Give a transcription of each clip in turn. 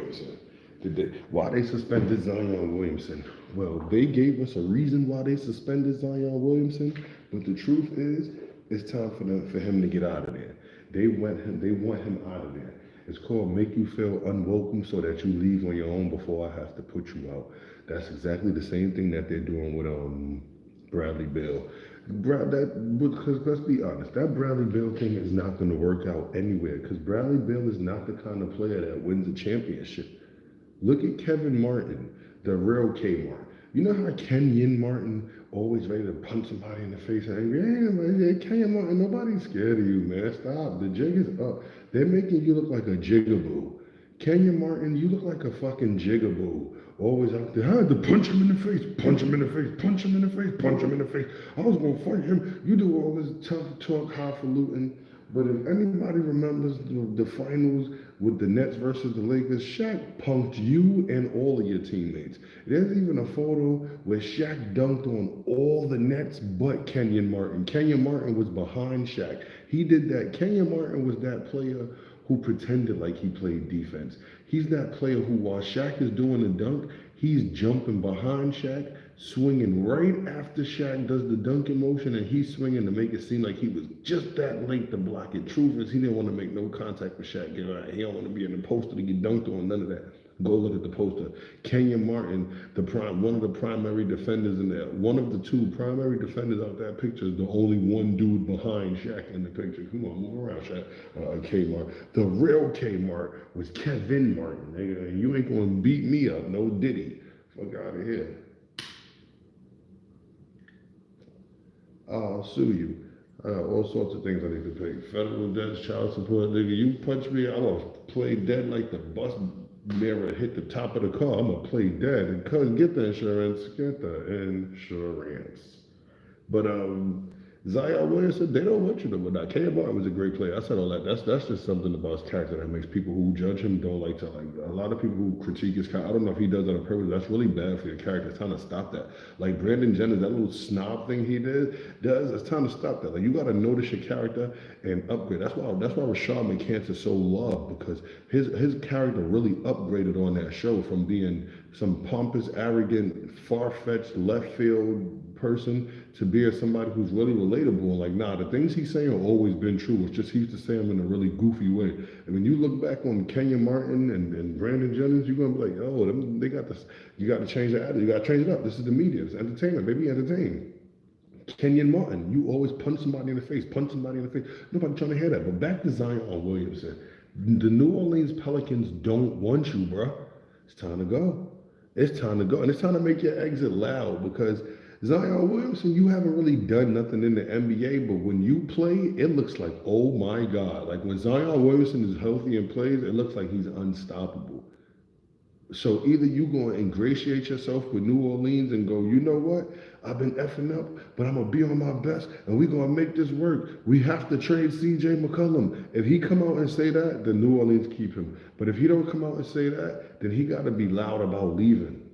Williamson. Why they suspended Zion Williamson? Well, they gave us a reason why they suspended Zion Williamson, but the truth is, it's time for him to get out of there. They want him out of there. It's called make you feel unwelcome so that you leave on your own before I have to put you out. That's exactly the same thing that they're doing with Bradley Beal. Because let's be honest, that Bradley Beal thing is not going to work out anywhere. Because Bradley Beal is not the kind of player that wins a championship. Look at Kevin Martin, the real Kmart. You know how Kenyon Martin always ready to punch somebody in the face and angry? Hey, Kenyon Martin, nobody's scared of you, man. Stop. The jig is up. They're making you look like a jigaboo. Kenyon Martin, you look like a fucking jigaboo. Always out there. I had to punch him in the face, punch him in the face, punch him in the face, punch him in the face. I was going to fight him. You do all this tough talk, highfalutin. But if anybody remembers the finals with the Nets versus the Lakers, Shaq punked you and all of your teammates. There's even a photo where Shaq dunked on all the Nets but Kenyon Martin. Kenyon Martin was behind Shaq. He did that. Kenyon Martin was that player who pretended like he played defense. He's that player who, while Shaq is doing the dunk, he's jumping behind Shaq, swinging right after Shaq does the dunking motion, and he's swinging to make it seem like he was just that late to block it. Truth is, he didn't want to make no contact with Shaq. You know, he don't want to be in the poster to get dunked on, none of that. Go look at the poster. Kenyon Martin, one of the primary defenders in there. One of the two primary defenders out that picture is the only one dude behind Shaq in the picture. Come on, move around, Shaq. Kmart. The real Kmart was Kevin Martin. Nigga. You ain't gonna beat me up, no Diddy. Fuck out of here. I'll sue you. All sorts of things I need to pay. Federal debts, child support, nigga. You punch me, I'm gonna play dead like the bus mirror hit the top of the car. I'm gonna play dead and get the insurance, But Zion Williamson, they don't want you to win. Now, Kenyon Martin was a great player. I said all that. That's just something about his character that makes people who judge him don't like to like. A lot of people who critique his character, I don't know if he does that on purpose. That's really bad for your character. It's time to stop that. Like Brandon Jennings, that little snob thing he does. It's time to stop that. Like you got to notice your character and upgrade. That's why Rashad McCants is so loved, because his character really upgraded on that show from being some pompous, arrogant, far-fetched left field person to be somebody who's really relatable and like, nah, the things he's saying have always been true. It's just he used to say them in a really goofy way. And when you look back on Kenyon Martin and Brandon Jennings, you're gonna be like, oh, they got this. You got to change the attitude. You got to change it up. This is the media. It's entertainment. Baby, entertain. Kenyon Martin, you always punch somebody in the face. Punch somebody in the face. Nobody trying to hear that. But back to Zion Williamson. The New Orleans Pelicans don't want you, bro. It's time to go. It's time to go. And it's time to make your exit loud, because Zion Williamson, you haven't really done nothing in the NBA, but when you play, it looks like, oh my God. Like when Zion Williamson is healthy and plays, it looks like he's unstoppable. So either you going to ingratiate yourself with New Orleans and go, you know what? I've been effing up, but I'm going to be on my best, and we're going to make this work. We have to trade C.J. McCollum. If he come out and say that, then New Orleans keep him. But if he don't come out and say that, then he got to be loud about leaving.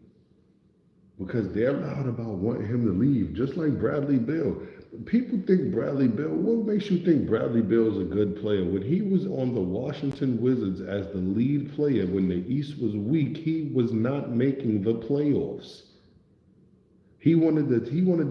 Because they're loud about wanting him to leave, just like Bradley Beal. People think Bradley Beal, what makes you think Bradley Beal is a good player? When he was on the Washington Wizards as the lead player, when the East was weak, he was not making the playoffs. He wanted to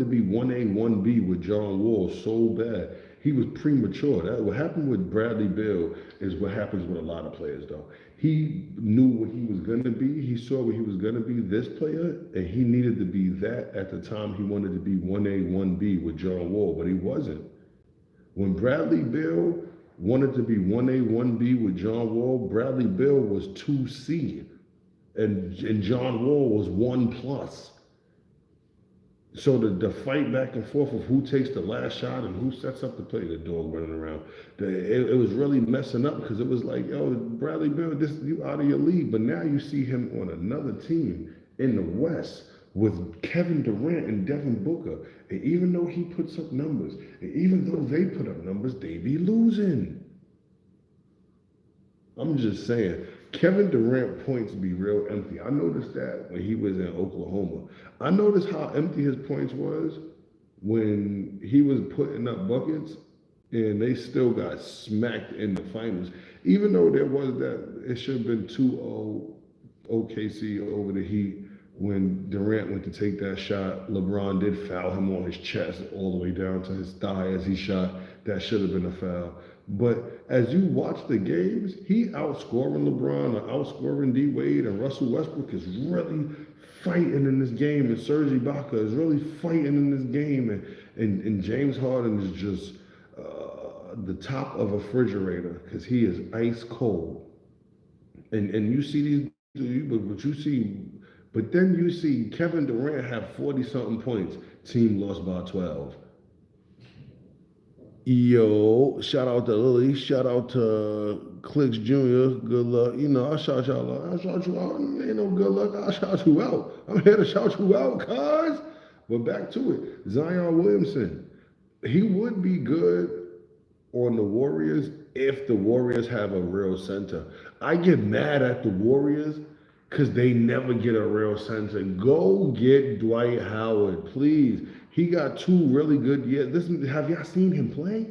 be 1A, 1B with John Wall so bad. He was premature. What happened with Bradley Beal is what happens with a lot of players, though. He knew what he was going to be. He saw what he was going to be, this player, and he needed to be that at the time. He wanted to be 1A, 1B with John Wall, but he wasn't. When Bradley Beal wanted to be 1A, 1B with John Wall, Bradley Beal was 2C, and John Wall was 1+. So the fight back and forth of who takes the last shot and who sets up the play, the dog running around, it was really messing up, because it was like, yo, Bradley Beal, you out of your league. But now you see him on another team in the West with Kevin Durant and Devin Booker. And even though he puts up numbers, and even though they put up numbers, they be losing. I'm just saying, Kevin Durant points be real empty. I noticed that when he was in Oklahoma. I noticed how empty his points was when he was putting up buckets, and they still got smacked in the finals. Even though there was that, it should have been 2-0 OKC over the Heat when Durant went to take that shot. LeBron did foul him on his chest all the way down to his thigh as he shot. That should have been a foul. But as you watch the games, he outscoring LeBron or outscoring D Wade, and Russell Westbrook is really fighting in this game, and Serge Ibaka is really fighting in this game, and James Harden is just the top of a refrigerator because he is ice cold. And you see but you see, but then you see Kevin Durant have 40 something points. Team lost by 12. Yo, shout out to Lily, shout out to Clicks Jr. Good luck. You know, I shout y'all out. I shout you out. Ain't no good luck. I shout you out. I'm here to shout you out, cuz. But back to it. Zion Williamson. He would be good on the Warriors if the Warriors have a real center. I get mad at the Warriors because they never get a real center. Go get Dwight Howard, please. He got 2 really good years. Have y'all seen him play?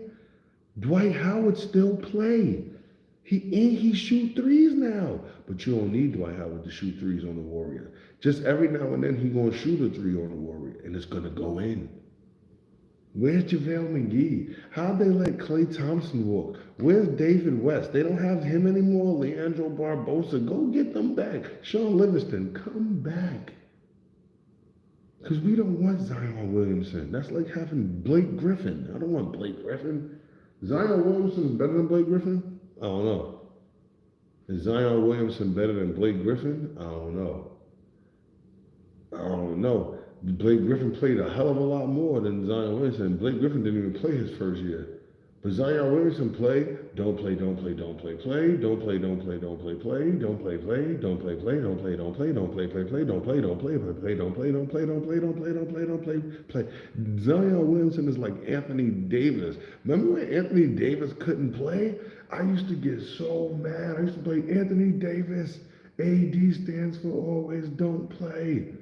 Dwight Howard still play. He shoot threes now. But you don't need Dwight Howard to shoot threes on the Warriors. Just every now and then he gonna shoot a 3 on the Warrior, and it's gonna go in. Where's JaVale McGee? How'd they let Klay Thompson walk? Where's David West? They don't have him anymore. Leandro Barbosa, go get them back. Sean Livingston, come back. Because we don't want Zion Williamson. That's like having Blake Griffin. I don't want Blake Griffin. Zion Williamson is better than Blake Griffin? I don't know. Is Zion Williamson better than Blake Griffin? I don't know. I don't know. Blake Griffin played a hell of a lot more than Zion Williamson. Blake Griffin didn't even play his first year. But Zion Williamson play, don't play, don't play, don't play, play, don't play, don't play, don't play, play, don't play, play, don't play, play, don't play, don't play, don't play, play, play, don't play, don't play, play, don't play, don't play, don't play, don't play, don't play, don't play, play. Zion Williamson is like Anthony Davis. Remember when Anthony Davis couldn't play? I used to get so mad. I used to play Anthony Davis. AD stands for always don't play.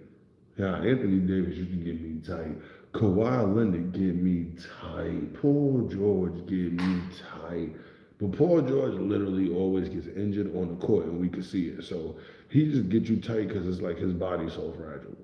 Yeah, Anthony Davis used to get me tight. Kawhi Leonard get me tight. Paul George get me tight. But Paul George literally always gets injured on the court, and we can see it. So he just gets you tight because it's like his body's so fragile.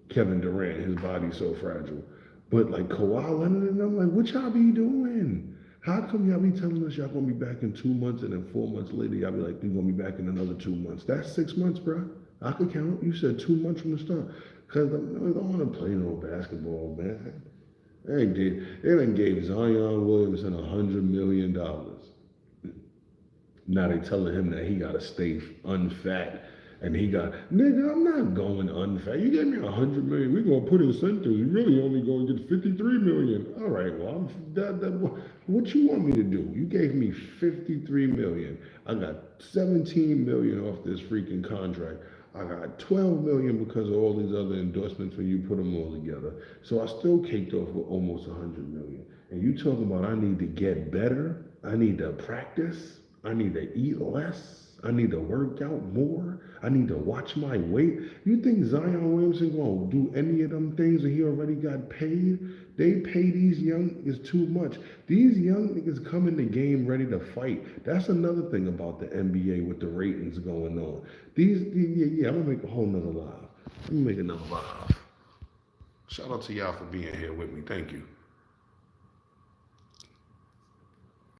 Kevin Durant, his body's so fragile. But like Kawhi Leonard and I'm like, what y'all be doing? How come y'all be telling us y'all gonna be back in 2 months, and then 4 months later y'all be like, you're gonna be back in another 2 months? That's 6 months, bro. I could count. You said 2 months from the start. Because I don't want to play no basketball, man. They done gave Zion Williamson $100 million. Now they telling him that he got to stay unfat. And he got, nigga, I'm not going unfat. You gave me $100 million. We're going to put in centers. You really only going to get $53 million. All right, well, what you want me to do? You gave me $53 million. I got $17 million off this freaking contract. I got $12 million because of all these other endorsements when you put them all together. So I still caked off with almost $100 million. And you talking about I need to get better, I need to practice, I need to eat less, I need to work out more, I need to watch my weight. You think Zion Williamson gonna do any of them things and he already got paid? They pay these young niggas too much. These young niggas come in the game ready to fight. That's another thing about the NBA with the ratings going on. I'm gonna make a whole nother live. I'm gonna make another live. Shout out to y'all for being here with me. Thank you.